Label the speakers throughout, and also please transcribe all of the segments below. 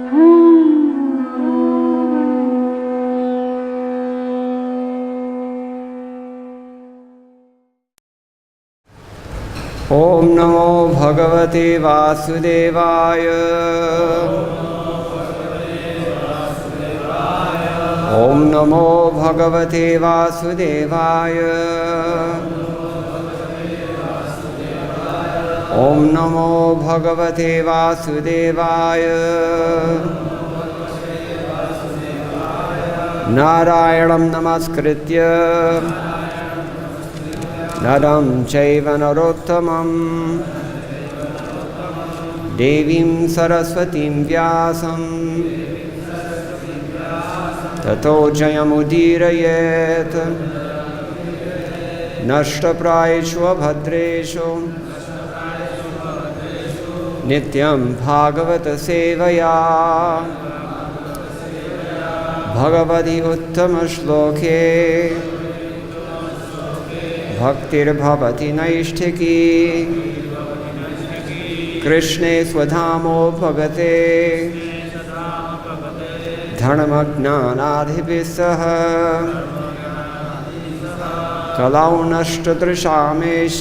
Speaker 1: Om Namo Bhagavate Vasudevaya. Om Namo Bhagavate Vasudevaya. Om Namo Bhagavate Vasudevaya. Narayanam Namaskritya Naram Chaiva Narottamam Devim Saraswatim Vyasam Tato Jayamudirayet Nashtaprayeshu Bhadreshu Nityam Bhagavata Sevaya Bhagavati Uttama Shloke Bhaktir Bhavati Naishtiki Krishne Swadhamo Bhagate Dharmagnanadhipisaha Kalaunashtadrishamesh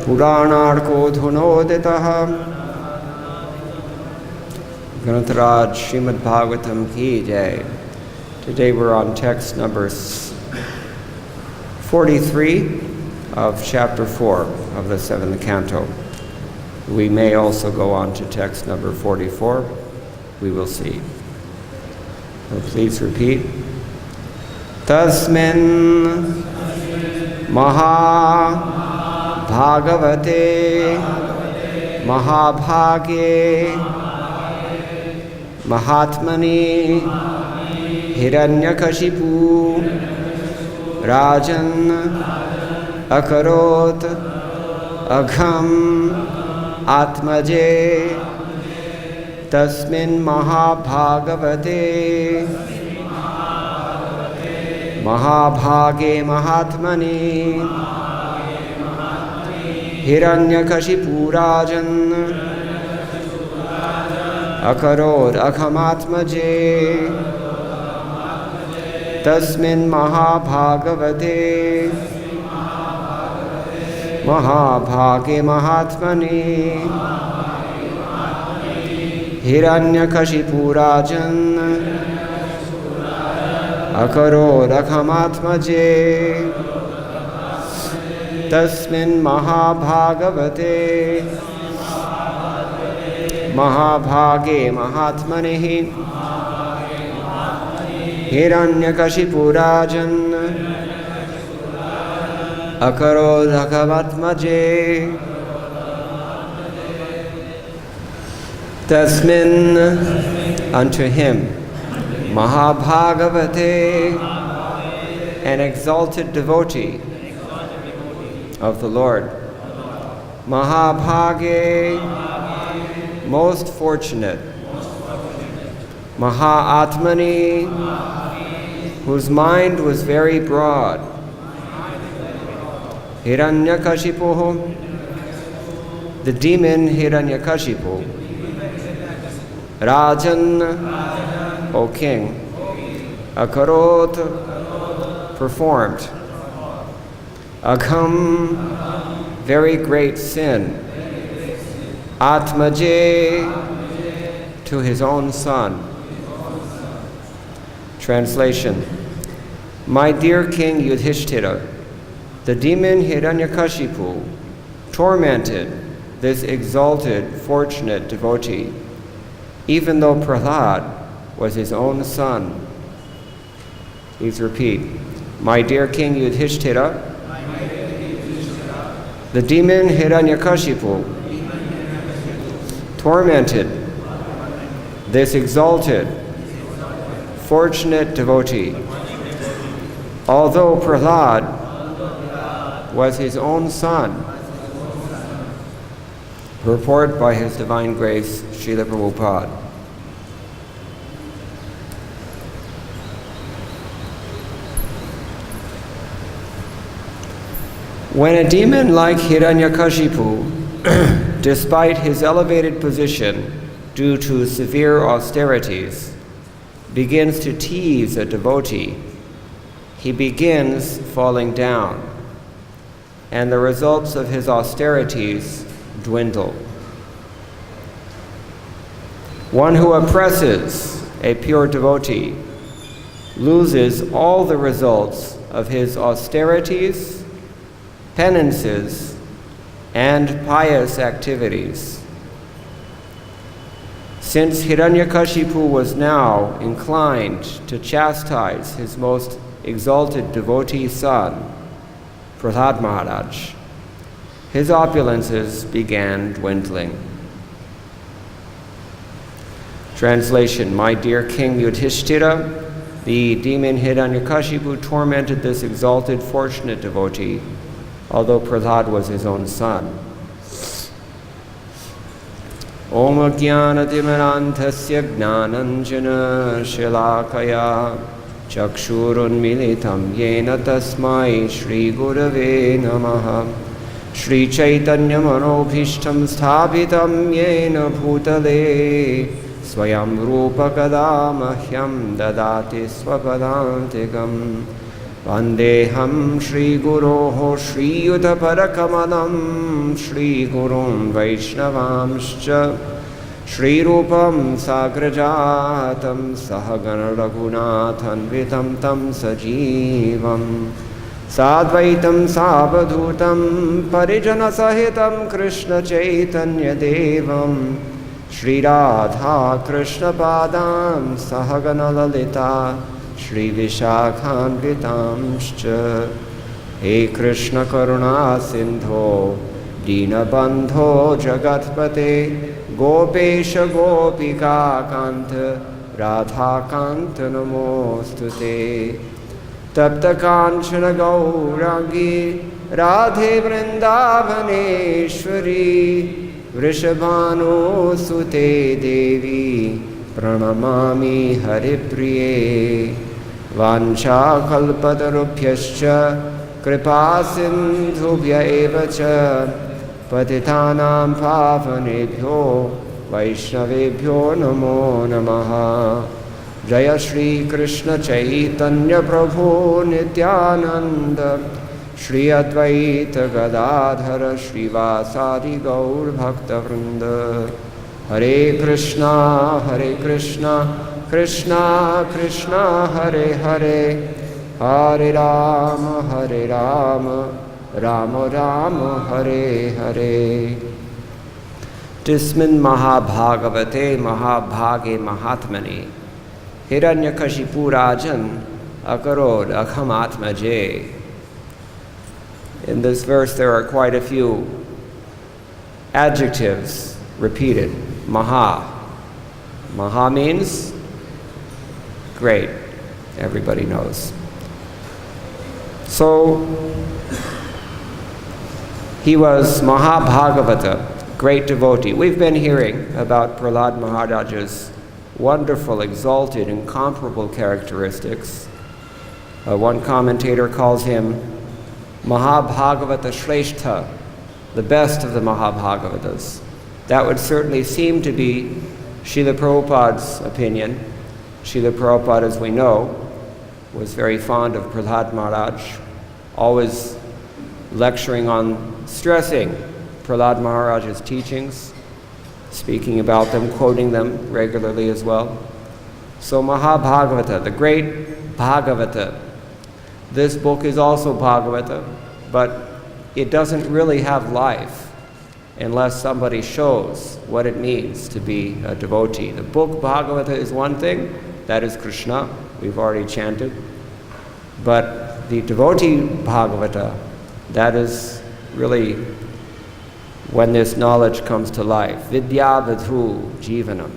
Speaker 1: Puranarko Dhunoditaha Grantaraj Srimad Bhagavatam Ki Jai. Today we're on text number 43 of chapter 4 of the 7th canto. We may also go on to text number 44. We will see. So please repeat. Tasmin Maha Bhagavate Mahabhage Mahatmani Hiranyakashipu Rajan Akarot Agham Atmaje Tasmin Mahabhagavate Mahabhage Mahatmani Hiranyakashipu Rajan Akarot Agham Atmaje Tasmin Mahabhagavate Mahabhage Mahatmani Hiranyakashipu Rajan Akarot Agham Atmaje Tasmin Mahabhagavate Mahabhage Mahatmani Hiranyakashipu Rajan Akarot Agham Atmaje Tasmin, unto him, Mahabhagavate, an exalted devotee of the Lord. Mahabhage, most fortunate. Mahatmani, whose mind was very broad. Hiranyakashipu, the demon Hiranyakashipu. Rajan, O king. Akarot, performed. Agham, very great sin. Atmaje, to his own son. Translation. My dear King Yudhishthira, the demon Hiranyakashipu tormented this exalted, fortunate devotee, even though Prahlad was his own son. Please repeat. My dear King Yudhishthira, the demon Hiranyakashipu tormented this exalted, fortunate devotee, although Prahlad was his own son. Report by His Divine Grace, Srila Prabhupada. When a demon like Hiranyakashipu despite his elevated position due to severe austerities, begins to tease a devotee, he begins falling down, and the results of his austerities dwindle. One who oppresses a pure devotee loses all the results of his austerities, penances, and pious activities. Since Hiranyakashipu was now inclined to chastise his most exalted devotee son, Prahlad Maharaj, his opulences began dwindling. Translation: My dear King Yudhishthira, the demon Hiranyakashipu tormented this exalted, fortunate devotee, although Prahlad was his own son. Om Ajnanatimarantasya Gnananjana Shilakaya Chakshurunmilitam Yena Tasmai Shri Gurave Namaha Shri Chaitanya Manobhishtam Sthapitam Yena Bhutale Swayam Rupa Kada Mahyam Dadati Swapadantikam Vandeham Shri Guroho Shri Yuddha Parakamalam Shri Gurum Vaishnavamscha Shri Rupam Sagrajatam Sahagana Raghunathanvitam Tam Sajivam Sadvaitam Sabadhutam Parijana Sahitam Krishna Chaitanya Devam Shri Radha Krishna Padam Sahagana Lalita Shri Vishakhanvitamscha He Krishna Karuna Sindho Dinabandho Jagatpate Gopesha Gopika Kanta Radha Kanta Namostute Tapta Kanchana Gaurangi Radhe Vrindavaneshwari Vrishabhanu Sute Devi Pranamami Haripriye Vancha Kalpatarubhyascha Kripa Sindhubhya Evacha Patitanam Pavanebhyo Vaishnavebhyo Namo Namaha Jaya Shri Krishna Chaitanya Prabhu Nityananda Shri Advaita Gadadhara Shri Vasadi Gaur Bhakta Vrinda Hare Krishna Krishna Krishna Hare Hare Hare Rama Rama Rama Hare Hare Tismin Mahabhagavate Mahabhage Mahatmani Hiranyakashipu Rajan Akarod Akhamatmaje. In this verse there are quite a few adjectives repeated. Maha. Maha means great. Everybody knows. So he was Mahabhagavata, great devotee. We've been hearing about Prahlad Maharaj's wonderful, exalted, incomparable characteristics. One commentator calls him Mahabhagavata Shrestha, the best of the Mahabhagavatas. That would certainly seem to be Srila Prabhupada's opinion. Srila Prabhupada, as we know, was very fond of Prahlad Maharaj, always lecturing on, stressing Prahlad Maharaj's teachings, speaking about them, quoting them regularly as well. So Mahabhagavata, the great Bhagavata. This book is also Bhagavata, but it doesn't really have life unless somebody shows what it means to be a devotee. The book Bhagavata is one thing, that is Krishna, we've already chanted. But the devotee Bhagavata, that is really when this knowledge comes to life. Vidya Vidhu Jivanam.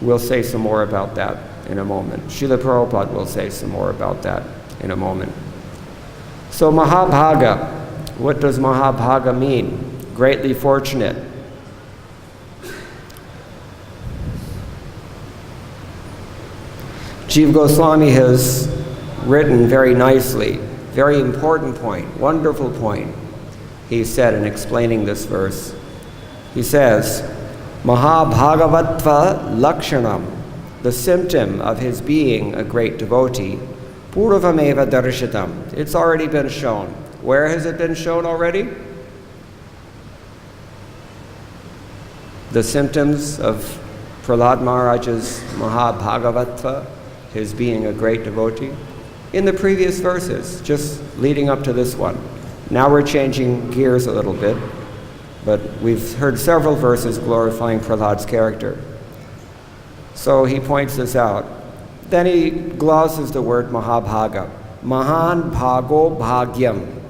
Speaker 1: We'll say some more about that in a moment. Srila Prabhupada will say some more about that in a moment. So Mahabhaga, what does Mahabhaga mean? Greatly fortunate. Jiva Goswami has written very nicely, very important point, wonderful point, he said in explaining this verse. He says, Mahabhagavatva Lakshanam, the symptom of his being a great devotee, Purvameva Darshitam. It's already been shown. Where has it been shown already? The symptoms of Prahlad Maharaj's Mahabhagavatva, his being a great devotee, in the previous verses, just leading up to this one. Now we're changing gears a little bit, but we've heard several verses glorifying Prahlad's character. So he points this out. Then he glosses the word Mahabhaga. Mahan Bhago Bhagyam.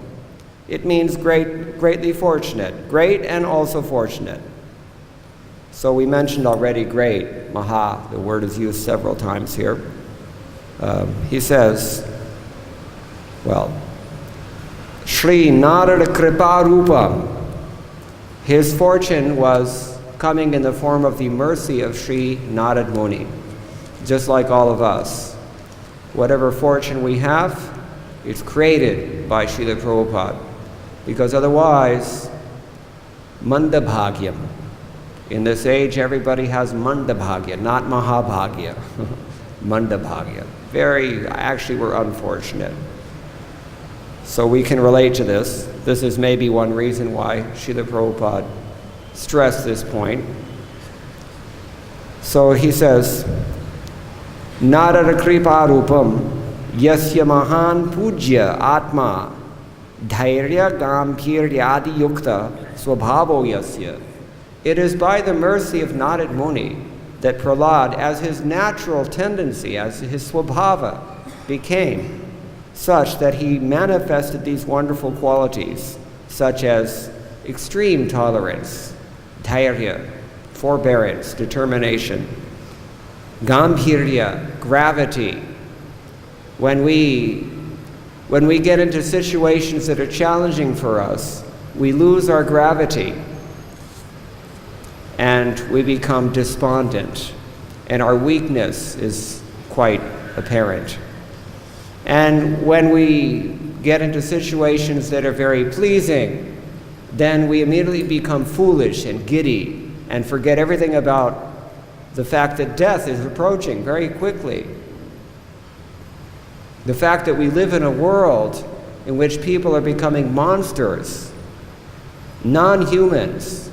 Speaker 1: It means greatly fortunate, great and also fortunate. So we mentioned already great, Maha, the word is used several times here. He says, well, Shri Narada Kripa Rupam. His fortune was coming in the form of the mercy of Sri Narad Muni, just like all of us. Whatever fortune we have, it's created by Srila Prabhupada, because otherwise, Mandabhagyam. In this age, everybody has Mandabhagya, not Mahabhagya. Mandabhagya. Actually, we're unfortunate. So we can relate to this. This is maybe one reason why Srila Prabhupada stressed this point. So he says, Narada Kripa Rupam Yasya Mahan Pujya Atma Dhairya Gambhiryadi Yukta Swabhavo Yasya. It is by the mercy of Narad Muni that Prahlad, as his natural tendency, as his swabhava, became such that he manifested these wonderful qualities, such as extreme tolerance, dhairya, forbearance, determination, gambhirya, gravity. When we get into situations that are challenging for us, we lose our gravity and we become despondent, and our weakness is quite apparent. And when we get into situations that are very pleasing, then we immediately become foolish and giddy and forget everything about the fact that death is approaching very quickly. The fact that we live in a world in which people are becoming monsters, non-humans,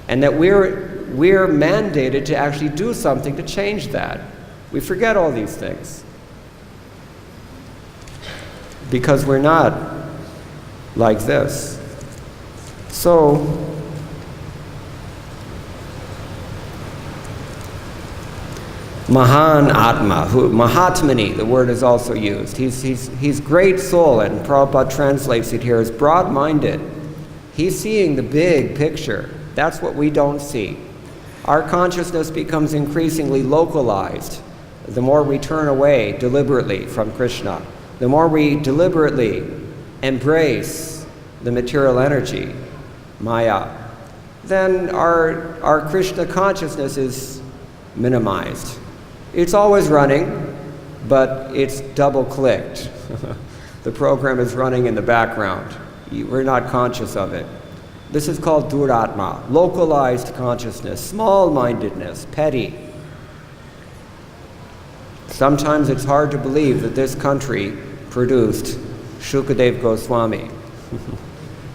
Speaker 1: and that we're mandated to actually do something to change that. We forget all these things, because we're not like this. So, Mahan Atma, Mahatmani, the word is also used. He's great soul, and Prabhupada translates it here as broad-minded. He's seeing the big picture. That's what we don't see. Our consciousness becomes increasingly localized the more we turn away deliberately from Krishna. The more we deliberately embrace the material energy, Maya, then our Krishna consciousness is minimized. It's always running, but it's double-clicked. The program is running in the background. We're not conscious of it. This is called duratma, localized consciousness, small-mindedness, petty. Sometimes it's hard to believe that this country produced Shukadev Goswami,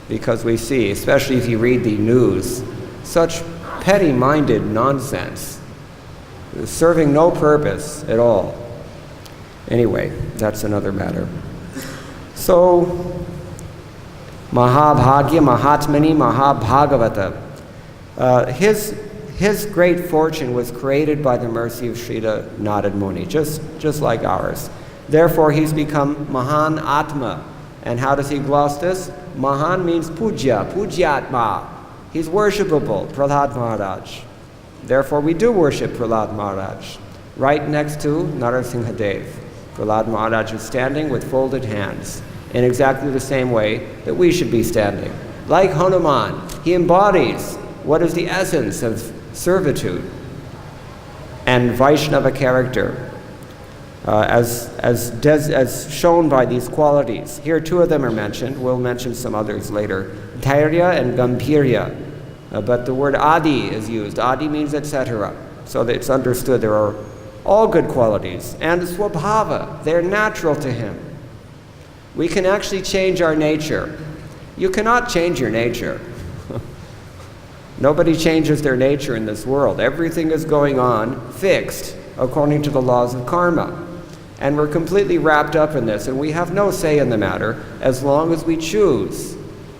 Speaker 1: because we see, especially if you read the news, such petty-minded nonsense, serving no purpose at all. Anyway, that's another matter. So, Mahabhagya, Mahatmani, Mahabhagavata. His great fortune was created by the mercy of Srila Narad Muni, just like ours. Therefore, he's become Mahan Atma. And how does he gloss this? Mahan means puja, pugyatma. He's worshipable, Prahlad Maharaj. Therefore, we do worship Prahlad Maharaj. Right next to Narasimhadev. Prahlad Maharaj is standing with folded hands, in exactly the same way that we should be standing. Like Hanuman, he embodies what is the essence of servitude and Vaishnava character, as shown by these qualities. Here, two of them are mentioned. We'll mention some others later. Dhairya and Gambhirya. but the word adi is used. Adi means etc. So that it's understood there are all good qualities. And swabhava, they're natural to him. We can actually change our nature. You cannot change your nature. Nobody changes their nature in this world. Everything is going on fixed according to the laws of karma. And we're completely wrapped up in this, and we have no say in the matter as long as we choose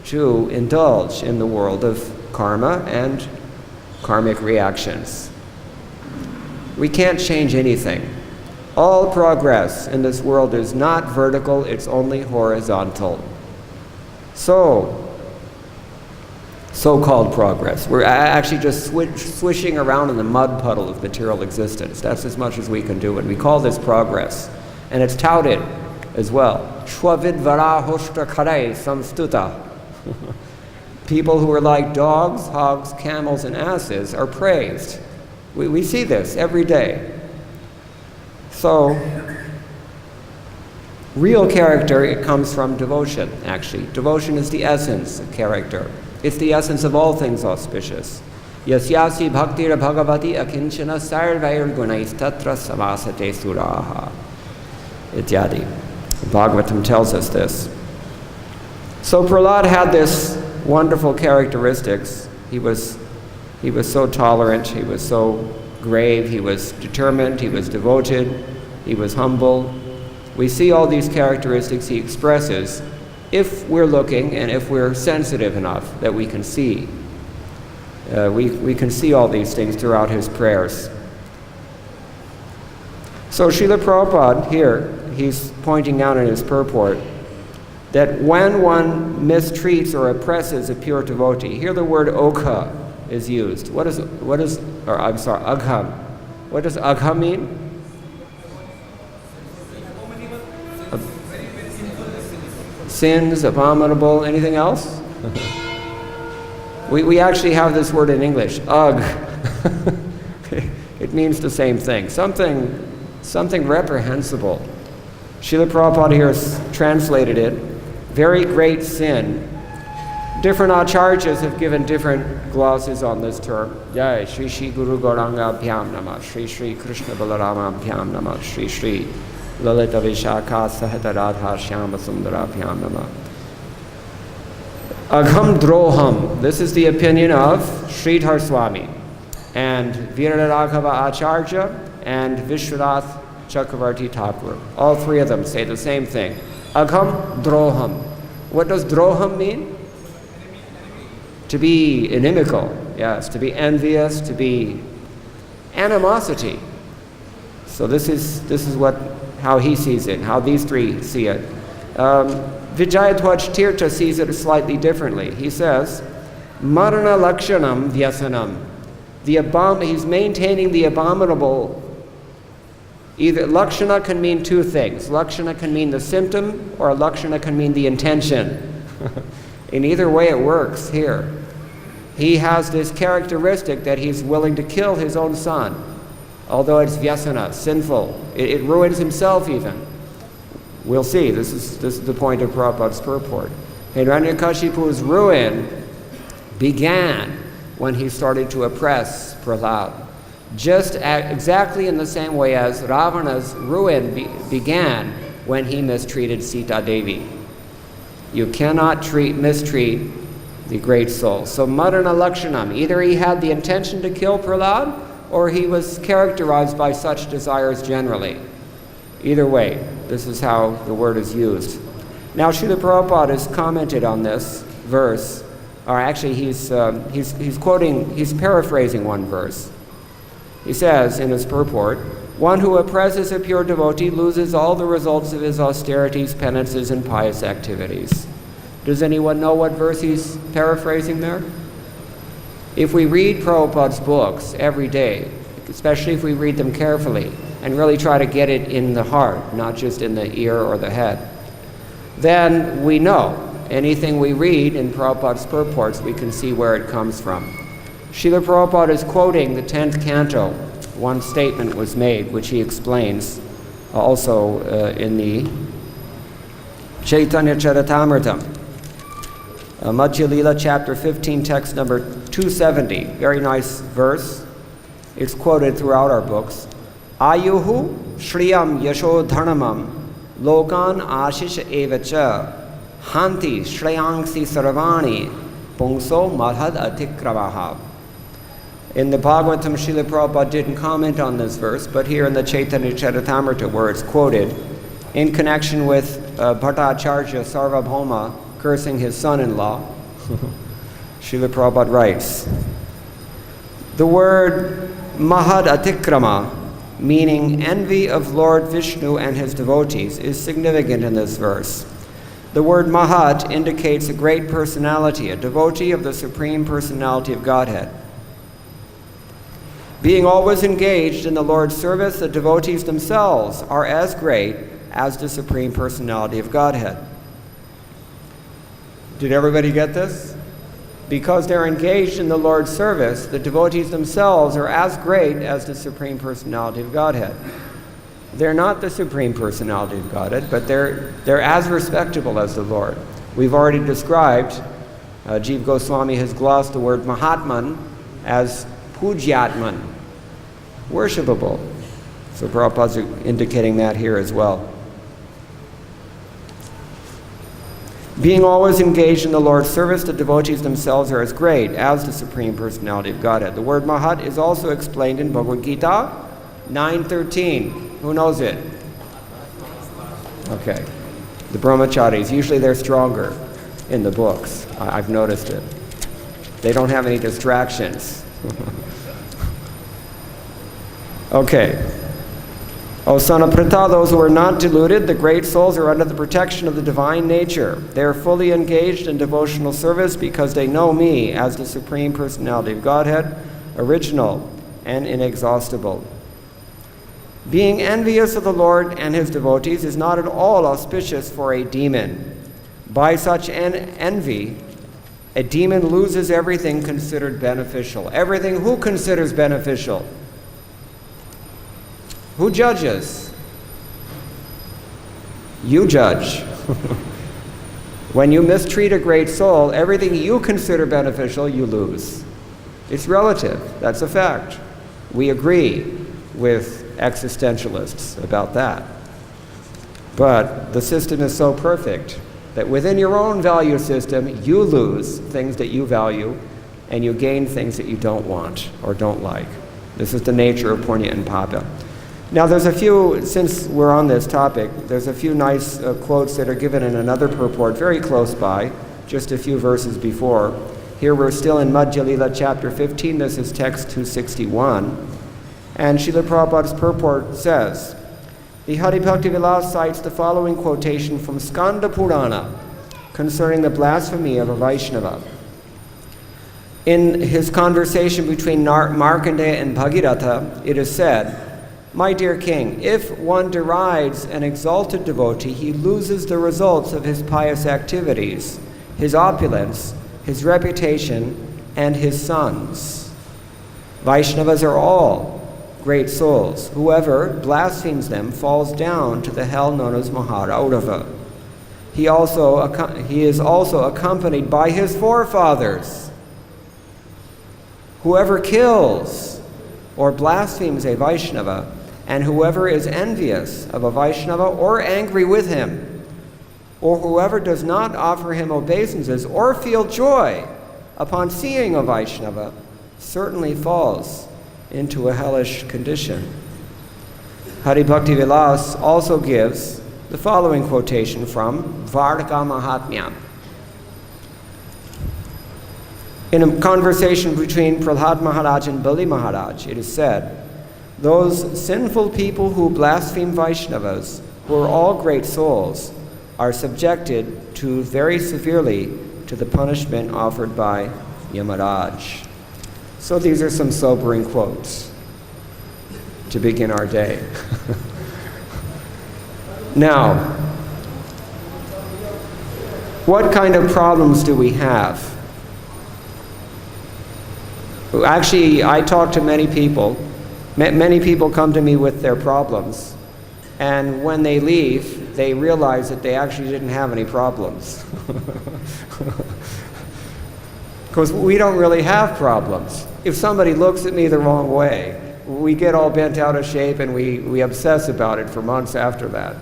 Speaker 1: to indulge in the world of karma and karmic reactions. We can't change anything. All progress in this world is not vertical, it's only horizontal. So-called progress. We're actually just swishing around in the mud puddle of material existence. That's as much as we can do, and we call this progress. And it's touted as well. Shwavidvara hoshta kare samstuta. People who are like dogs, hogs, camels, and asses are praised. We see this every day. So, real character, it comes from devotion, actually. Devotion is the essence of character. It's the essence of all things auspicious. Yasyasi bhaktir bhagavati akinchana sarvair gunais tatra samasate suraha. Ityadi. Bhagavatam tells us this. So Prahlad had this wonderful characteristics. He was so tolerant, he was so grave, he was determined, he was devoted, he was humble. We see all these characteristics he expresses if we're looking and if we're sensitive enough that we can see. We can see all these things throughout his prayers. So Srila Prabhupada here, he's pointing out in his purport that when one mistreats or oppresses a pure devotee, here the word okha is used. Agham. What does agham mean? Sins, abominable, anything else? We actually have this word in English, ugh. It means the same thing. Something reprehensible. Srila Prabhupada here has translated it. Very great sin. Different acharyas have given different glosses on this term. Jai Shri Shri Guru Gauranga Bhyam Namah, Shri Shri Krishna Balarama Bhyam Namah, Shri Shri Lalita Vishakha Sahita Radha Shyama Sundara Bhyam Namah. Agham Droham. This is the opinion of Sridhar Swami and Viraraghava Acharya and Vishwanath Chakravarti Thakur. All three of them say the same thing. Agham Droham. What does Droham mean? To be inimical, yes, to be envious, to be animosity. So this is how he sees it, how these three see it. Vijayatwaj Tirtha sees it slightly differently. He says, Marana Lakshanam Vyasanam. He's maintaining the abominable. Either Lakshana can mean two things. Lakshana can mean the symptom, or Lakshana can mean the intention. In either way it works here. He has this characteristic that he's willing to kill his own son, although it's vyasana, sinful. It ruins himself even. We'll see. This is the point of Prabhupada's purport. Hiranyakashipu's ruin began when he started to oppress Prahlad. Just exactly in the same way as Ravana's ruin began when he mistreated Sita Devi. You cannot mistreat the great soul. So Marana Lakshanam, either he had the intention to kill Prahlad, or he was characterized by such desires generally. Either way, this is how the word is used. Now Srila Prabhupada has commented on this verse, or actually he's paraphrasing one verse. He says in his purport, one who oppresses a pure devotee loses all the results of his austerities, penances, and pious activities. Does anyone know what verse he's paraphrasing there? If we read Prabhupada's books every day, especially if we read them carefully and really try to get it in the heart, not just in the ear or the head, then we know anything we read in Prabhupada's purports, we can see where it comes from. Srila Prabhupada is quoting the 10th canto. One statement was made, which he explains also in the Chaitanya Charitamrita. Madhya Lila, chapter 15, text number 270. Very nice verse. It's quoted throughout our books. Ayuhu shriyam yasho dharnamam lokan ashish evacha hanti shreyangsi sarvani pungso madhad atikravaha. In the Bhagavatam, Srila Prabhupada didn't comment on this verse, but here in the Chaitanya Charitamrita, where it's quoted, in connection with Bhattacharya Sarvabhauma cursing his son-in-law, Srila Prabhupada writes, the word Mahad Atikrama, meaning envy of Lord Vishnu and his devotees, is significant in this verse. The word Mahad indicates a great personality, a devotee of the Supreme Personality of Godhead. Being always engaged in the Lord's service, the devotees themselves are as great as the Supreme Personality of Godhead. Did everybody get this? Because they're engaged in the Lord's service, the devotees themselves are as great as the Supreme Personality of Godhead. They're not the Supreme Personality of Godhead, but they're as respectable as the Lord. We've already described, Jiva Goswami has glossed the word Mahatman as Pujyatman, worshipable. So Prabhupada's indicating that here as well. Being always engaged in the Lord's service, the devotees themselves are as great as the Supreme Personality of Godhead. The word Mahat is also explained in Bhagavad-Gita 9:13. Who knows it? Okay. The brahmacharis, usually they're stronger in the books. I've noticed it. They don't have any distractions. Okay. O son of Pritha, those who are not deluded, the great souls are under the protection of the divine nature. They are fully engaged in devotional service because they know me as the Supreme Personality of Godhead, original and inexhaustible. Being envious of the Lord and his devotees is not at all auspicious for a demon. By such envy, a demon loses everything considered beneficial. Everything who considers beneficial? Who judges? You judge. When you mistreat a great soul, everything you consider beneficial, you lose. It's relative. That's a fact. We agree with existentialists about that. But the system is so perfect that within your own value system, you lose things that you value and you gain things that you don't want or don't like. This is the nature of punya and papa. Now there's a few, since we're on this topic, there's a few nice quotes that are given in another purport very close by, just a few verses before. Here we're still in Madhya Lila chapter 15, this is text 261. And Srila Prabhupada's purport says, the Hari Bhakti Vilas cites the following quotation from Skanda Purana concerning the blasphemy of a Vaishnava. In his conversation between Markandeya and Bhagirath, it is said, my dear king, if one derides an exalted devotee, he loses the results of his pious activities, his opulence, his reputation, and his sons. Vaishnavas are all great souls. Whoever blasphemes them falls down to the hell known as Maharaurava. He is also accompanied by his forefathers. Whoever kills or blasphemes a Vaishnava, and whoever is envious of a Vaishnava or angry with him, or whoever does not offer him obeisances or feel joy upon seeing a Vaishnava, certainly falls into a hellish condition. Hari Bhakti Vilas also gives the following quotation from Vartika Mahatmya. In a conversation between Prahlad Maharaj and Bali Maharaj, it is said, those sinful people who blaspheme Vaishnavas, who are all great souls, are subjected to very severely to the punishment offered by Yamaraj. So these are some sobering quotes to begin our day. Now, what kind of problems do we have? Actually, I talk to many people. Many people come to me with their problems, and when they leave, they realize that they actually didn't have any problems. Because we don't really have problems. If somebody looks at me the wrong way, we get all bent out of shape and we obsess about it for months after that.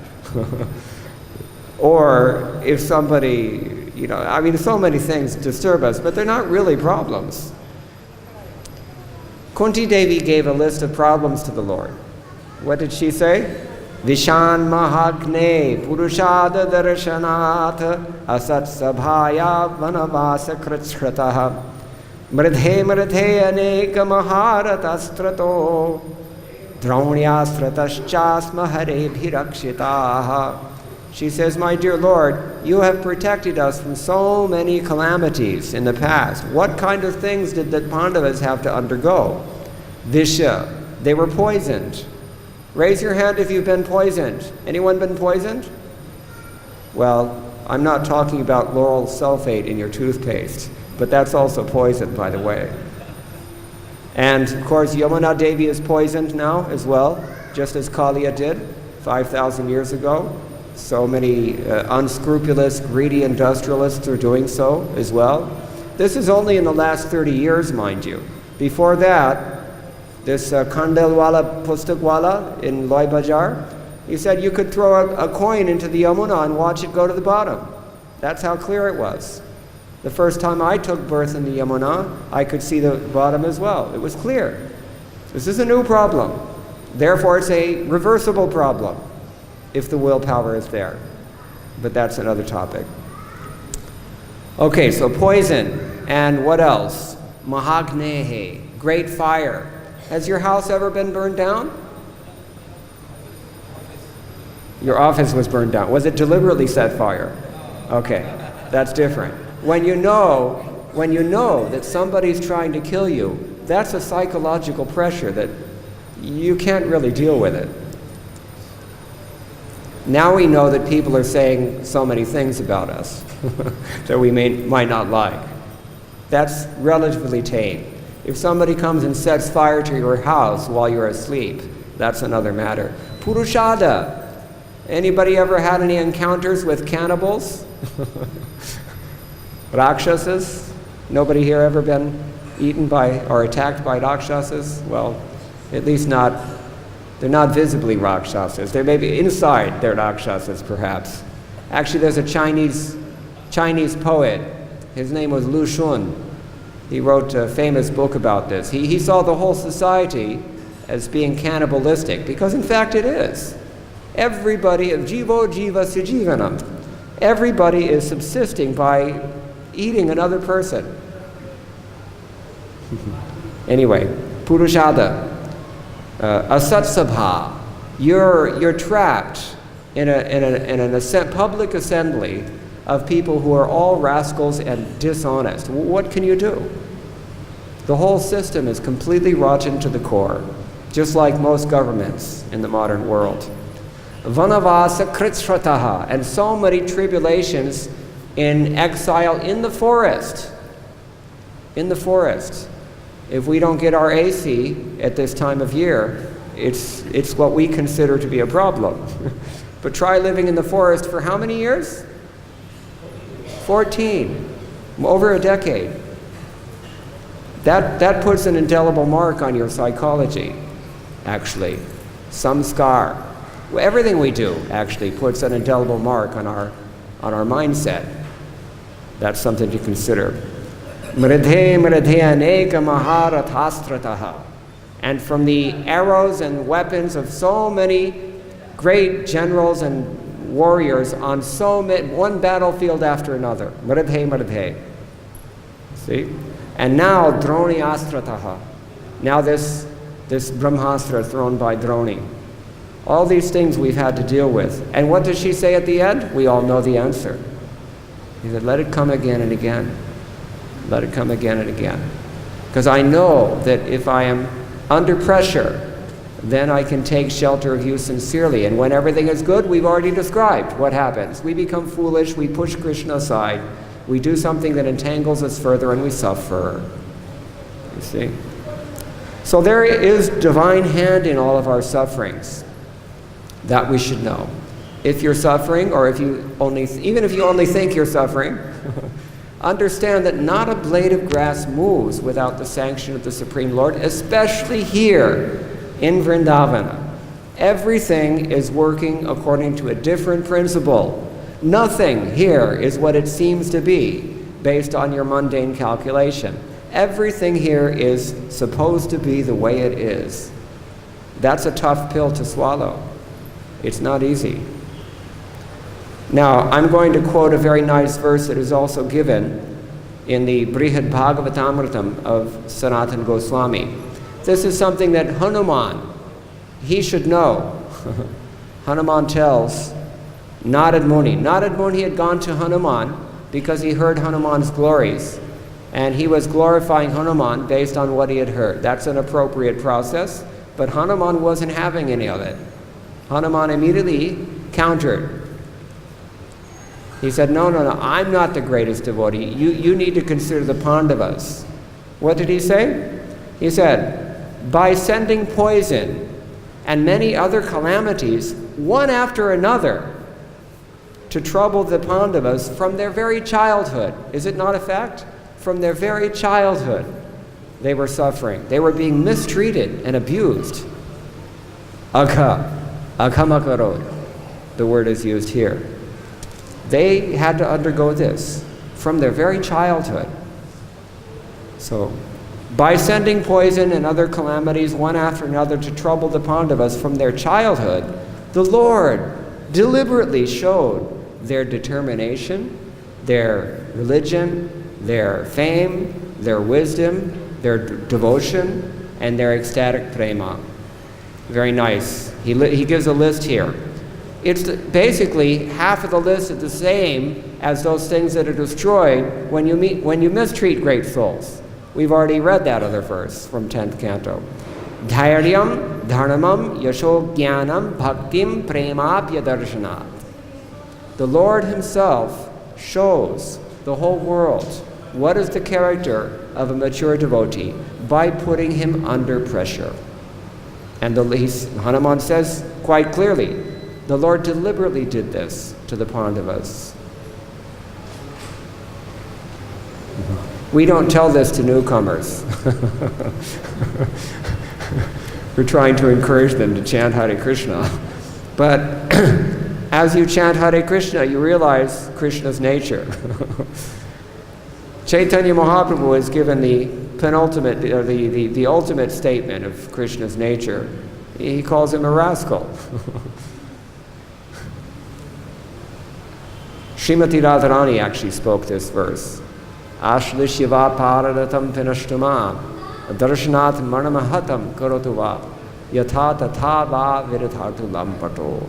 Speaker 1: Or if somebody, so many things disturb us, but they're not really problems. Kunti Devi gave a list of problems to the Lord. What did she say? Vishan Mahagne Purushada Darshanat Asat Sabhaya Vanavasa Kritshrataha Mridhe Aneka Maharatastrato Draunyastrataschasma Hare Bhirakshitaha. She says, my dear Lord, you have protected us from so many calamities in the past. What kind of things did the Pandavas have to undergo? Visha, they were poisoned. Raise your hand if you've been poisoned. Anyone been poisoned? Well, I'm not talking about lauryl sulfate in your toothpaste, but that's also poison, by the way. And of course, Yamuna Devi is poisoned now as well, just as Kaliya did 5,000 years ago. So many unscrupulous, greedy industrialists are doing so as well. This is only in the last 30 years, mind you. Before that, this Kandelwala Pustakwala in Loi Bajar, he said you could throw a coin into the Yamuna and watch it go to the bottom. That's how clear it was. The first time I took birth in the Yamuna, I could see the bottom as well. It was clear. This is a new problem. Therefore, it's a reversible problem if the willpower is there. But that's another topic. Okay, so poison. And what else? Mahagnehe, great fire. Has your house ever been burned down? Your office was burned down. Was it deliberately set fire? Okay, that's different. When you know that somebody's trying to kill you, that's a psychological pressure that you can't really deal with it. Now we know that people are saying so many things about us that we might not like. That's relatively tame. If somebody comes and sets fire to your house while you're asleep, that's another matter. Purushada. Anybody ever had any encounters with cannibals? Rakshasas? Nobody here ever been eaten by or attacked by Rakshasas? Well, at least they're not visibly Rakshasas. They may be inside they're Rakshasas, perhaps. Actually, there's a Chinese poet. His name was Lu Xun. He wrote a famous book about this. He saw the whole society as being cannibalistic, because in fact it is. Everybody, jivo jiva sujivanam, everybody is subsisting by eating another person. Anyway, purushada. Asatsabha, you're trapped in an public assembly of people who are all rascals and dishonest. What can you do? The whole system is completely rotten to the core, just like most governments in the modern world. Vanavasa kritshrataha, and so many tribulations in exile in the forest. In the forest. If we don't get our AC at this time of year, it's what we consider to be a problem. But try living in the forest for how many years? 14. Over a decade. That puts an indelible mark on your psychology, actually. Some scar. Everything we do, actually, puts an indelible mark on our mindset. That's something to consider. Mridhe aneka maharathastrataha. And from the arrows and weapons of so many great generals and warriors on one battlefield after another. Mridhe. See? And now Droni astrataha. Now this Brahmastra thrown by Droni. All these things we've had to deal with. And what does she say at the end? We all know the answer. He said, let it come again and again. Let it come again and again. Because I know that if I am under pressure, then I can take shelter of you sincerely. And when everything is good, we've already described what happens. We become foolish, we push Krishna aside, we do something that entangles us further, and we suffer. You see? So there is divine hand in all of our sufferings. That we should know. If you're suffering, or even if you only think you're suffering, Understand that not a blade of grass moves without the sanction of the Supreme Lord, especially here in Vrindavan. Everything is working according to a different principle. Nothing here is what it seems to be based on your mundane calculation. Everything here is supposed to be the way it is. That's a tough pill to swallow. It's not easy. Now, I'm going to quote a very nice verse that is also given in the Brihad Bhagavatamritam of Sanatana Goswami. This is something that Hanuman, he should know. Hanuman tells Narad Muni. Narad Muni had gone to Hanuman because he heard Hanuman's glories. And he was glorifying Hanuman based on what he had heard. That's an appropriate process, but Hanuman wasn't having any of it. Hanuman immediately countered. He said, no, I'm not the greatest devotee. You need to consider the Pandavas. What did he say? He said, by sending poison and many other calamities, one after another, to trouble the Pandavas from their very childhood. Is it not a fact? From their very childhood, they were suffering. They were being mistreated and abused. Akamakarod, the word is used here. They had to undergo this from their very childhood. So, by sending poison and other calamities one after another to trouble the Pandavas from their childhood, the Lord deliberately showed their determination, their religion, their fame, their wisdom, their devotion, and their ecstatic prema. Very nice. He gives a list here. It's basically half of the list is the same as those things that are destroyed when you mistreat great souls. We've already read that other verse from 10th canto. Dhairyam, dharmam, yasho jnanam, bhaktim, premapya darshanat. The Lord himself shows the whole world what is the character of a mature devotee by putting him under pressure. And Hanuman says quite clearly, the Lord deliberately did this to the Pandavas. We don't tell this to newcomers. We're trying to encourage them to chant Hare Krishna. But as you chant Hare Krishna, you realize Krishna's nature. Chaitanya Mahaprabhu is given the penultimate, or the ultimate statement of Krishna's nature. He calls him a rascal. Srimati Radharani actually spoke this verse. Ashlishiva paradatam pinashtamam darshanat manamahatam karotuva yatha tatha va virathartu lampato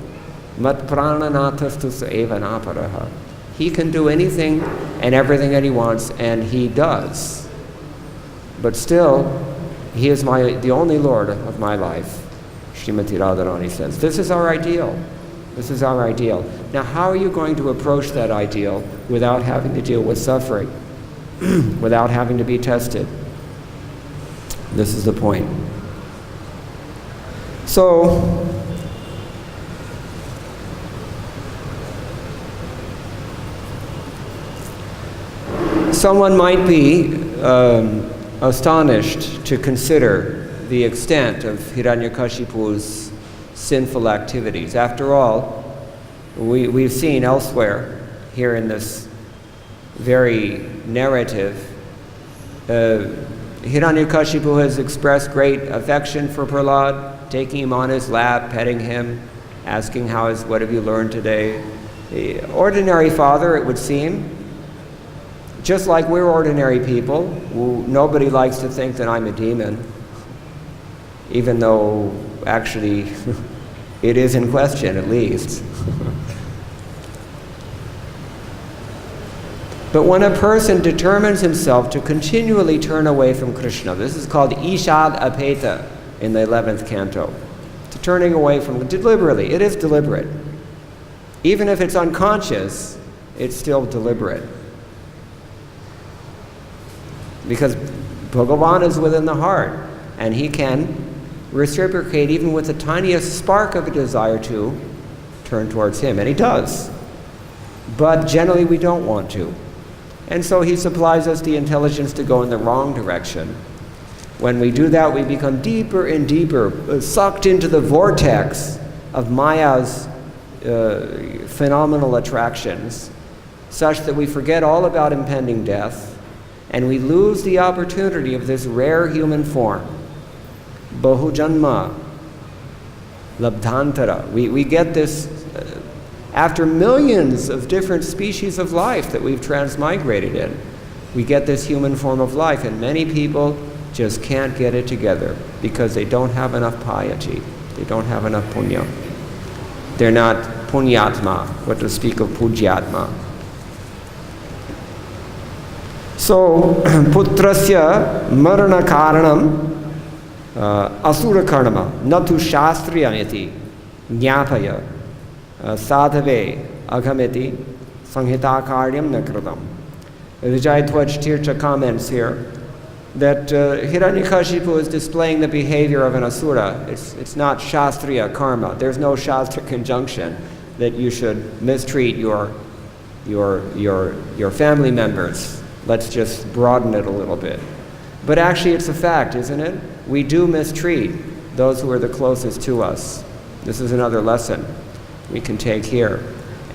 Speaker 1: mat prananathastus eva naparaha. He can do anything and everything that he wants, and he does. But still, he is the only Lord of my life. Srimati Radharani says, this is our ideal. This is our ideal. Now, how are you going to approach that ideal without having to deal with suffering, without having to be tested? This is the point. So, someone might be astonished to consider the extent of Hiranyakashipu's sinful activities. After all, we've seen elsewhere, here in this very narrative, Hiranyakashipu has expressed great affection for Prahlad, taking him on his lap, petting him, asking what have you learned today? The ordinary father, it would seem, just like we're ordinary people, nobody likes to think that I'm a demon, even though actually it is in question, at least. But when a person determines himself to continually turn away from Krishna, this is called Ishad Apeta in the 11th canto, to turning away from deliberately. It is deliberate. Even if it's unconscious, it's still deliberate. Because Bhagavan is within the heart, and he can reciprocate even with the tiniest spark of a desire to turn towards him, and he does. But generally we don't want to. And so he supplies us the intelligence to go in the wrong direction. When we do that, we become deeper and deeper, sucked into the vortex of Maya's phenomenal attractions, such that we forget all about impending death, and we lose the opportunity of this rare human form. Bahujanma, labdhantara. We get this after millions of different species of life that we've transmigrated in. We get this human form of life, and many people just can't get it together because they don't have enough piety. They don't have enough punya. They're not punyatma, what to speak of pujyatma. So, putrasya marana karanam asura karnama natu shastriyamiti jnapaya sadhave aghamiti sanghita karyam nakritam. Vijayatwaj Tirtha comments here that Hiranyakashipu is displaying the behavior of an asura. It's not shastriya karma. There's no shastra conjunction that you should mistreat your family members. Let's just broaden it a little bit. But actually it's a fact, isn't it? We do mistreat those who are the closest to us. This is another lesson we can take here.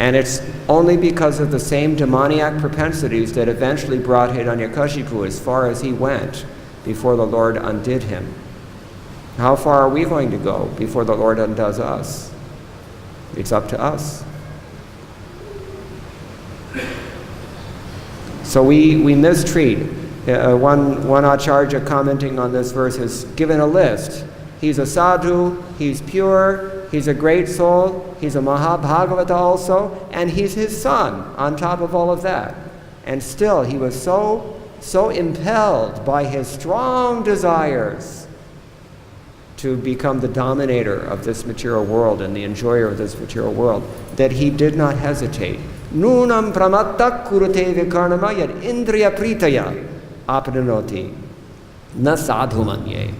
Speaker 1: And it's only because of the same demoniac propensities that eventually brought Hiranyakashipu as far as he went before the Lord undid him. How far are we going to go before the Lord undoes us? It's up to us. So we mistreat. One acharya commenting on this verse has given a list. He's a sadhu, he's pure, he's a great soul, he's a Mahabhagavata also, and he's his son on top of all of that. And still he was so impelled by his strong desires to become the dominator of this material world and the enjoyer of this material world that he did not hesitate. Nunam pramatta kurute vikarnama yad indriya pritaya apnanoti na sadhumanye.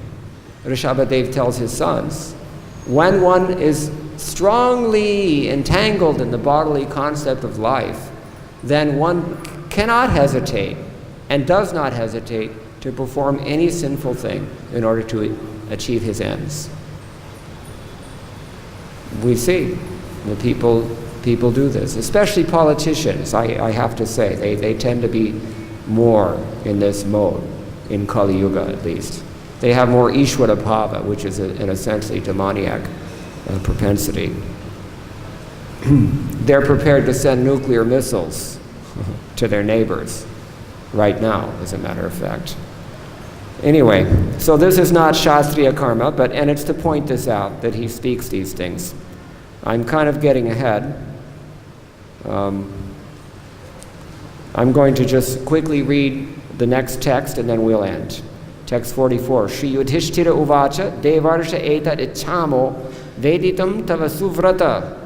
Speaker 1: Rishabhadev tells his sons, when one is strongly entangled in the bodily concept of life, then one cannot hesitate and does not hesitate to perform any sinful thing in order to achieve his ends. We see the people do this, especially politicians, I have to say. They tend to be more in this mode, in Kali Yuga at least. They have more Ishvara Bhava, which is an essentially demoniac propensity. They're prepared to send nuclear missiles to their neighbors right now, as a matter of fact. Anyway, so this is not Shastriya karma, and it's to point this out, that he speaks these things. I'm kind of getting ahead. I'm going to just quickly read the next text and then we'll end. Text 44. Shri Yudhishthira uvacha devarsha etad ichhamo veditam tava suvrata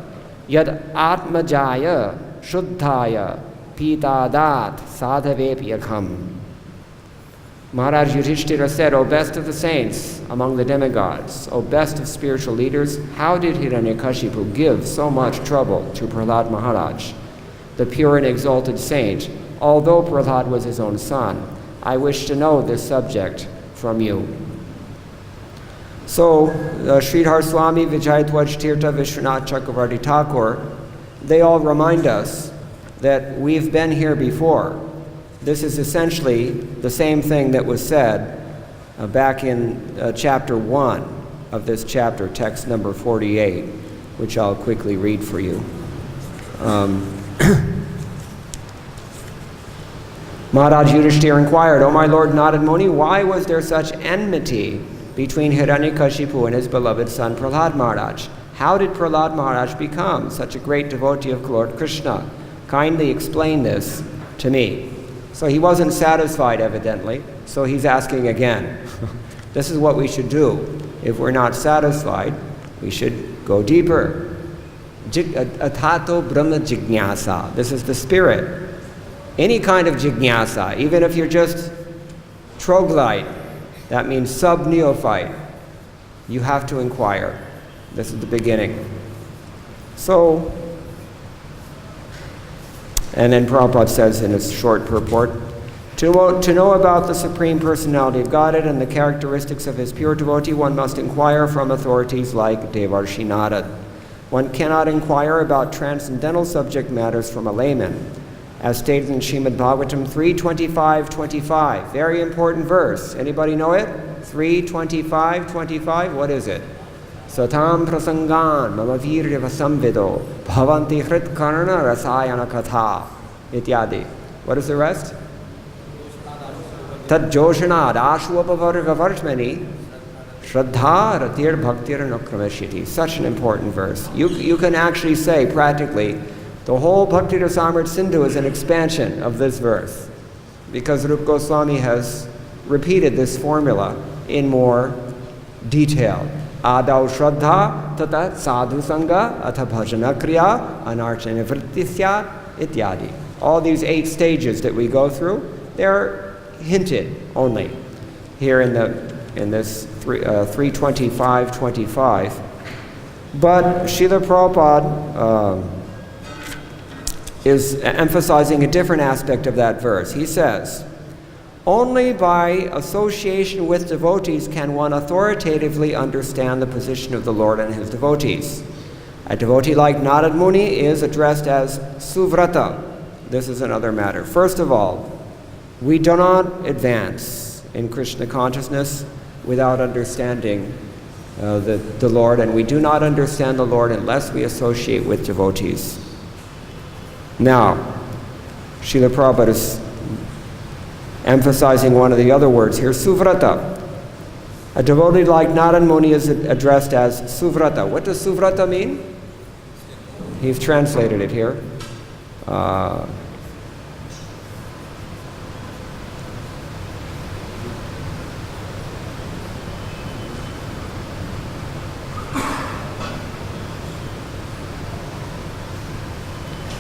Speaker 1: yad atmajaya shuddhaya pitadat sadhavepyakham. Maharaj Yudhishthira said, O best of the saints among the demigods, O best of spiritual leaders, how did Hiranyakashipu give so much trouble to Prahlad Maharaj, the pure and exalted saint, although Prahlad was his own son? I wish to know this subject from you. So, Sridhar Swami, Vijayatwaj Tirtha, Vishwanath Chakravarti Thakur, they all remind us that we've been here before. This is essentially the same thing that was said back in chapter 1 of this chapter, text number 48, which I'll quickly read for you. Maharaj Yudhishthira inquired, O my Lord Narad Muni, why was there such enmity between Hiranyakashipu and his beloved son Prahlad Maharaj? How did Prahlad Maharaj become such a great devotee of Lord Krishna? Kindly explain this to me. So he wasn't satisfied, evidently, so he's asking again. This is what we should do. If we're not satisfied, we should go deeper. Atato Brahma Jignasa. This is the spirit. Any kind of jignasa, even if you're just troglodyte, that means sub-neophyte, you have to inquire. This is the beginning. So, And then Prabhupada says in his short purport, to know about the Supreme Personality of Godhead and the characteristics of his pure devotee, one must inquire from authorities like Devarshi Narad. One cannot inquire about transcendental subject matters from a layman. As stated in Srimad Bhagavatam 3:25-25, very important verse. Anybody know it? 3:25-25, what is it? Satam prasangan mama virya vasamvido bhavanti hrit karna rasayana katha ityadi. What is the rest? Tad joshanad ashwapavargavartmani shraddha ratir bhaktir nukrameshiti. Such an important verse. You can actually say practically the whole Bhakti Rasamrita Sindhu is an expansion of this verse, because Rupa Goswami has repeated this formula in more detail. Adau shraddha tata sadhu sangha atha bhajana kriya anarchana vrittisya ityadi. All these 8 stages that we go through, they're hinted only here in this 3:25-25. But Srila Prabhupada is emphasizing a different aspect of that verse. He says, only by association with devotees can one authoritatively understand the position of the Lord and his devotees. A devotee like Narad Muni is addressed as Suvrata. This is another matter. First of all, we do not advance in Krishna consciousness without understanding the Lord, and we do not understand the Lord unless we associate with devotees. Now, Srila Prabhupada is emphasizing one of the other words here, Suvrata. A devotee like Narad Muni is addressed as Suvrata. What does Suvrata mean? He's translated it here.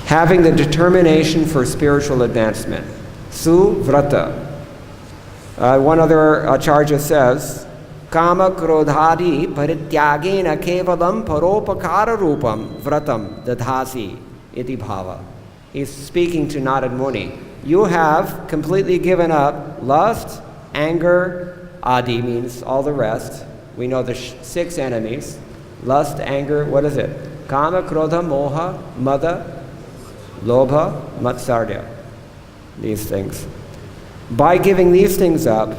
Speaker 1: Having the determination for spiritual advancement. Suvrata. One other acharya says, Kama krodhadi parityagena kevalam paropakara rupam vratam dadhasi iti bhava. He's speaking to Narad Muni. You have completely given up lust, anger, adi means all the rest. We know the 6 enemies. Lust, anger, what is it? Kama, krodha, moha, mada, lobha, matsarya. These things. By giving these things up,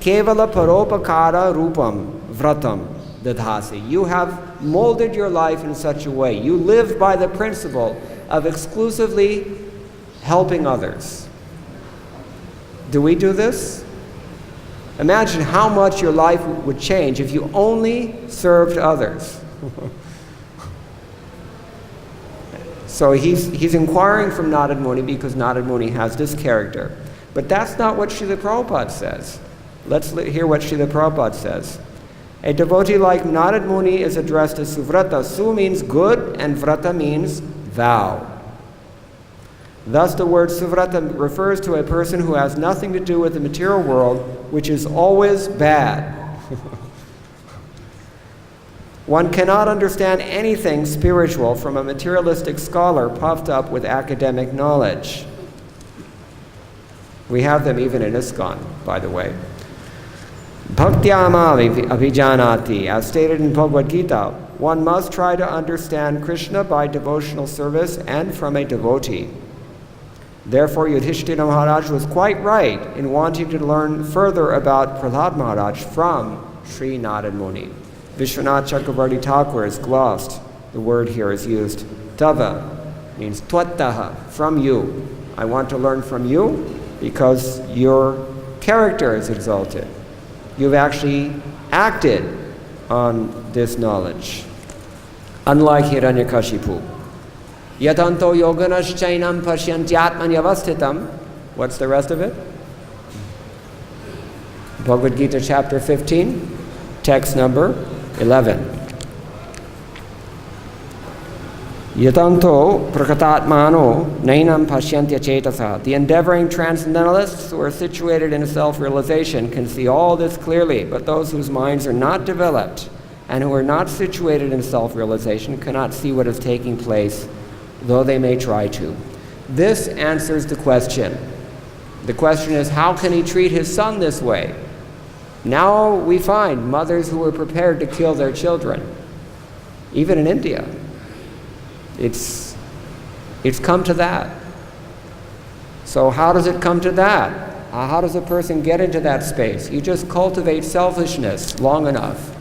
Speaker 1: kevala paropakara rupam vratam dadhasi. You have molded your life in such a way. You live by the principle of exclusively helping others. Do we do this? Imagine how much your life would change if you only served others. So he's inquiring from Narad Muni because Narad Muni has this character. But that's not what Srila Prabhupada says. Let's hear what Srila Prabhupada says. A devotee like Narad Muni is addressed as Suvrata. Su means good and Vrata means vow. Thus the word Suvrata refers to a person who has nothing to do with the material world, which is always bad. One cannot understand anything spiritual from a materialistic scholar puffed up with academic knowledge. We have them even in ISKCON, by the way. Bhakti-yoga abhijanati, as stated in Bhagavad-Gita, one must try to understand Krishna by devotional service and from a devotee. Therefore, Yudhishthira Maharaj was quite right in wanting to learn further about Prahlad Maharaj from Sri Narad Muni. Vishwanath Chakravarti Thakur is glossed. The word here is used. Tava means tvattaha, from you. I want to learn from you because your character is exalted. You've actually acted on this knowledge. Unlike Hiranyakashipu. Yatanto yoganaschainam pashyantyatmanyavasthitam. What's the rest of it? Bhagavad-Gita chapter 15, text number 11. Yatanto prakatatmano nainam pashyantya chetasa. The endeavoring transcendentalists who are situated in self-realization can see all this clearly, but those whose minds are not developed and who are not situated in self-realization cannot see what is taking place, though they may try to. This answers the question. The question is, how can he treat his son this way? Now we find mothers who are prepared to kill their children, even in India. It's come to that. So how does it come to that? How does a person get into that space? You just cultivate selfishness long enough,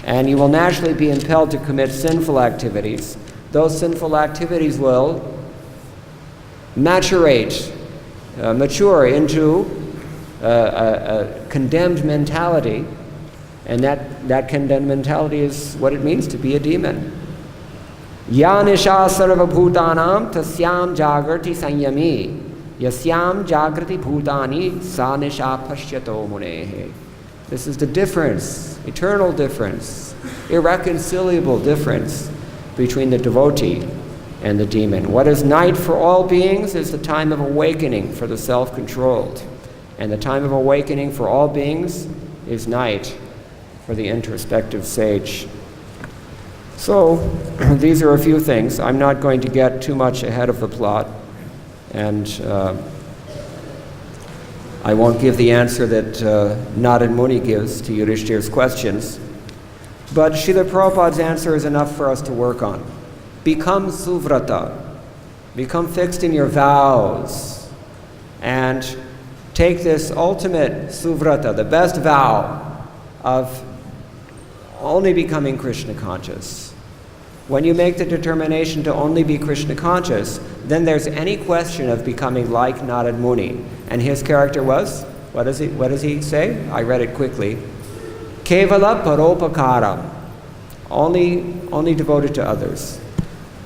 Speaker 1: and you will naturally be impelled to commit sinful activities. Those sinful activities will mature into a condemned mentality, and that condemned mentality is what it means to be a demon. Ya nisha sarva bhutanam tasyam jagrati sanyami yasyam jagrati bhutani sa nisha pashyato munehe. This is the difference, eternal difference, irreconcilable difference between the devotee and the demon. What is night for all beings is the time of awakening for the self-controlled. And the time of awakening for all beings is night for the introspective sage. So, these are a few things. I'm not going to get too much ahead of the plot, and I won't give the answer that Narad Muni gives to Yudhishthir's questions. But Srila Prabhupada's answer is enough for us to work on. Become suvrata, become fixed in your vows, and take this ultimate suvrata, the best vow of only becoming Krishna conscious. When you make the determination to only be Krishna conscious, then there's any question of becoming like Narad Muni. And his character was, what does he say? I read it quickly. Kevala paropakaram, only devoted to others.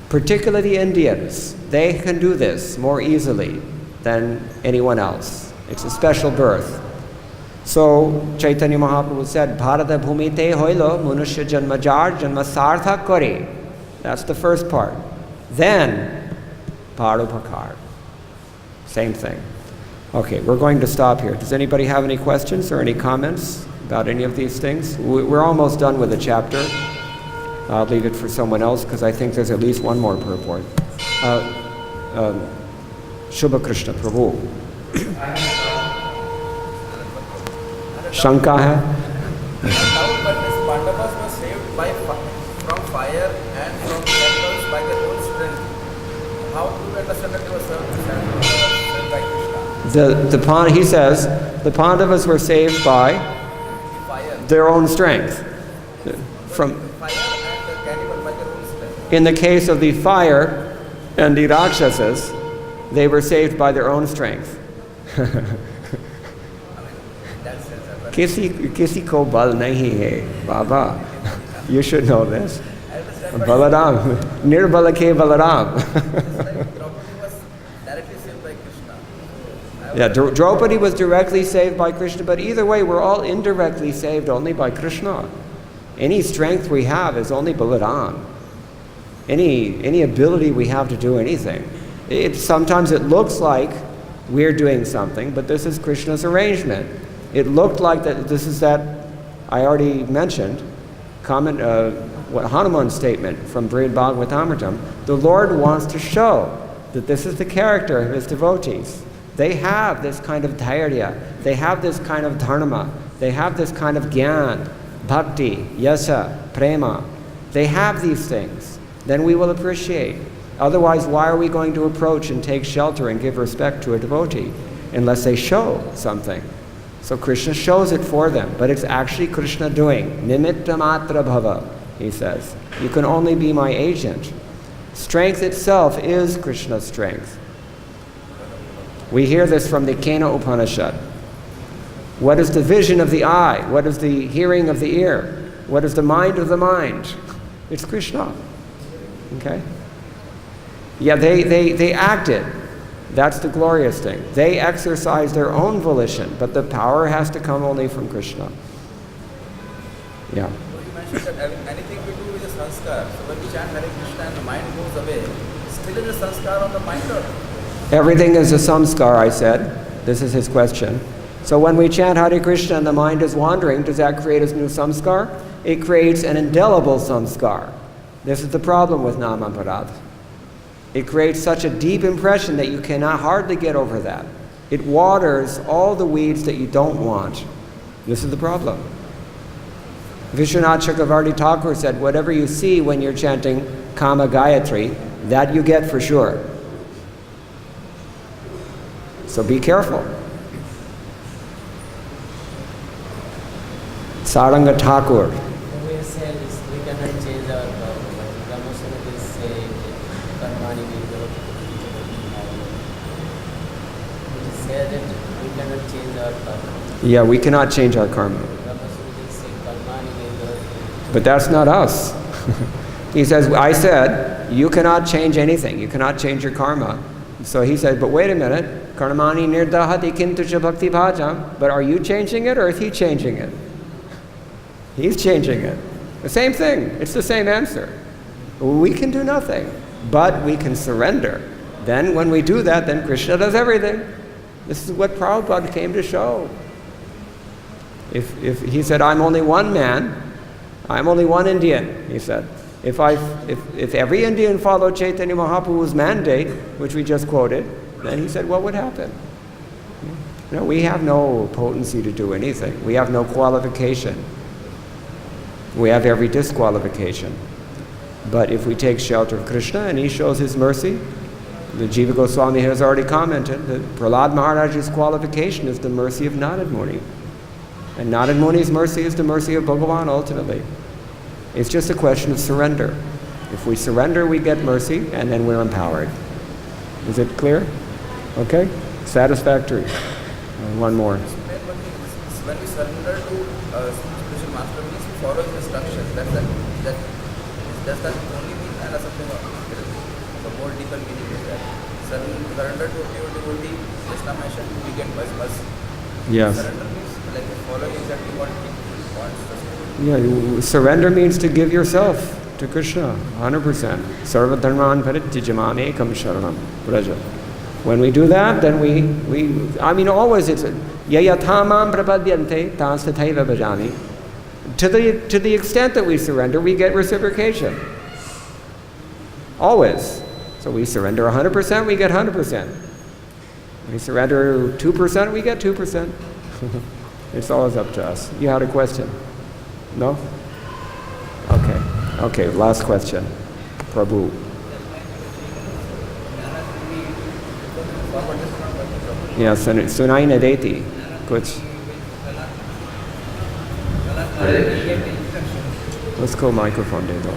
Speaker 1: Particularly Indians, they can do this more easily than anyone else. It's a special birth. So Chaitanya Mahaprabhu said, Bharata bhumite hoilo manushya janmajar janma sartha kare. That's the first part. Then paropakar. Same thing. Okay, we're going to stop here. Does anybody have any questions or any comments about any of these things? We're almost done with the chapter. I'll leave it for someone else because I think there's at least one more purport. Shubha Krishna Prabhu. Shanka hai?
Speaker 2: But these Pandavas were saved from fire and from temples by their own strength. How do we understand that they were saved by Krishna?
Speaker 1: He says the Pandavas were saved by
Speaker 2: Fire.
Speaker 1: their own strength. From
Speaker 2: Fire and the cannibal by their own strength.
Speaker 1: in the case of the fire and the Rakshasas, they were saved by their own strength. किसी को बल नहीं है बाबा. You should know this. Balaram, nirbala ke Balaram.
Speaker 2: Draupadi was directly saved by Krishna.
Speaker 1: Yeah, Draupadi was directly saved by Krishna, but either way, we're all indirectly saved only by Krishna. Any strength we have is only Balaram. Any ability we have to do anything. Sometimes it looks like we're doing something, but this is Krishna's arrangement. It looked like that. This is that I already mentioned. What Hanuman's statement from Bhagavad-Gita. The Lord wants to show that this is the character of his devotees. They have this kind of dhairya. They have this kind of dharma. They have this kind of gyan, bhakti, yasa, prema. They have these things. Then we will appreciate. Otherwise, why are we going to approach and take shelter and give respect to a devotee unless they show something? So Krishna shows it for them, but it's actually Krishna doing. Nimitta matra bhava, he says. You can only be my agent. Strength itself is Krishna's strength. We hear this from the Kena Upanishad. What is the vision of the eye? What is the hearing of the ear? What is the mind of the mind? It's Krishna. Okay? Yeah, they acted. That's the glorious thing. They exercise their own volition, but the power has to come only from Krishna. Yeah.
Speaker 2: So you mentioned that anything we do is a sanskar. So when we chant Hare Krishna and the mind goes away, still is a sanskar on the mind or?
Speaker 1: Everything is a samskar, I said. This is his question. So when we chant Hare Krishna and the mind is wandering, does that create a new samskar? It creates an indelible samskar. This is the problem with Namaparad. It creates such a deep impression that you cannot hardly get over that. It waters all the weeds that you don't want. This is the problem. Vishwanath Chakravarti Thakur said, whatever you see when you're chanting Kama Gayatri, that you get for sure. So be careful. Saranga Thakur.
Speaker 3: We said this, we cannot change our Brahmasana is say Karmani we say that we cannot change our karma.
Speaker 1: Yeah, we cannot change our karma.
Speaker 3: Brahmasana is say Karmani
Speaker 1: But that's not us. He says, I said, you cannot change anything. You cannot change your karma. So he said, but wait a minute. Karmani nirdahati kintu cha bhakti bhajam. But are you changing it or is he changing it? He's changing it. The same thing. It's the same answer. We can do nothing, but we can surrender. Then when we do that, then Krishna does everything. This is what Prabhupada came to show. If he said, I'm only one man, I'm only one Indian, he said. If every Indian followed Chaitanya Mahaprabhu's mandate, which we just quoted, then he said, what would happen? No, we have no potency to do anything. We have no qualification. We have every disqualification. But if we take shelter of Krishna and he shows his mercy, the Jiva Goswami has already commented that Prahlad Maharaj's qualification is the mercy of Narad Muni. And Narad Muni's mercy is the mercy of Bhagavan ultimately. It's just a question of surrender. If we surrender, we get mercy, and then we're empowered. Is it clear? Okay? Satisfactory. One more.
Speaker 2: When we surrender to spiritual master means we follow his instructions. Does that only mean and something or the more deeper meaning is that surrender to a pure devotee, just now mentioned, we get bus.
Speaker 1: Yes.
Speaker 2: Surrender means like follow exactly what he wants us to do.
Speaker 1: Yeah, surrender means to give yourself to Krishna, 100%. Sarva dharman paritijamam ekam sharanam vraja. When we do that, then we always it's yayatamam prapadyante tastataiva bhajami. To the extent that we surrender, we get reciprocation. Always. So we surrender 100%, we get 100%. We surrender 2%, we get 2%. It's always up to us. You had a question? No? Okay, last question. Prabhu. Yeah, Sunai Nadeti. Kuch. Let's go microphone, Dedo.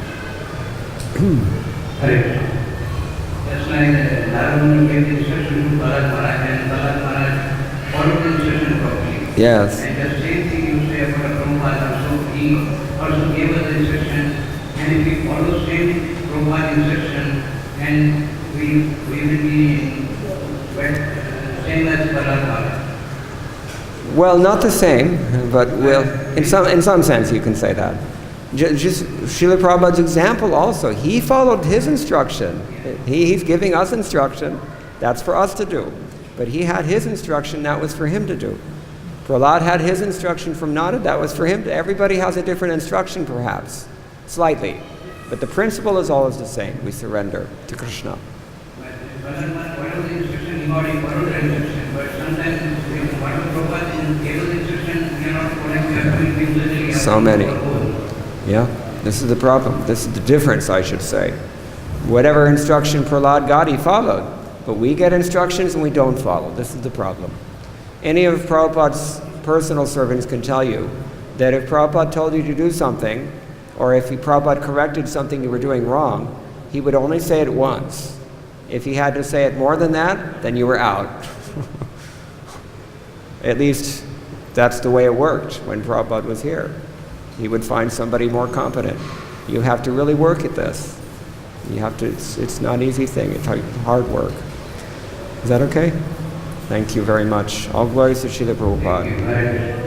Speaker 4: Just like Narayana gave the instruction to Bharat Maharaj and Bharat Maharaj followed the instruction properly.
Speaker 1: Yes.
Speaker 4: And the same thing you say about Prabhupada also, he also gave us the instruction, and if we follow same Prabhupada instruction, then we will be same as Bharat Maharaj.
Speaker 1: Well, not the same, but in some sense you can say that. Just Srila Prabhupada's example also. He followed his instruction. He's giving us instruction. That's for us to do. But he had his instruction, that was for him to do. Prahlad had his instruction from Nada, that was for him to. Everybody has a different instruction perhaps, slightly. But the principle is always the same. We surrender to Krishna.
Speaker 4: Bharat Maharaj followed the instruction, he already followed the instruction, but sometimes what Prabhupada gave the instruction, we are not following, we are doing literally.
Speaker 1: So many. Yeah, this is the problem. This is the difference, I should say. Whatever instruction Prahlad got, he followed. But we get instructions and we don't follow. This is the problem. Any of Prabhupada's personal servants can tell you that if Prabhupada told you to do something, or if Prabhupada corrected something you were doing wrong, he would only say it once. If he had to say it more than that, then you were out. At least that's the way it worked when Prabhupada was here. He would find somebody more competent. You have to really work at this. You have to, it's not an easy thing, it's hard work. Is that okay? Thank you very much. All glories to Srila Prabhupada.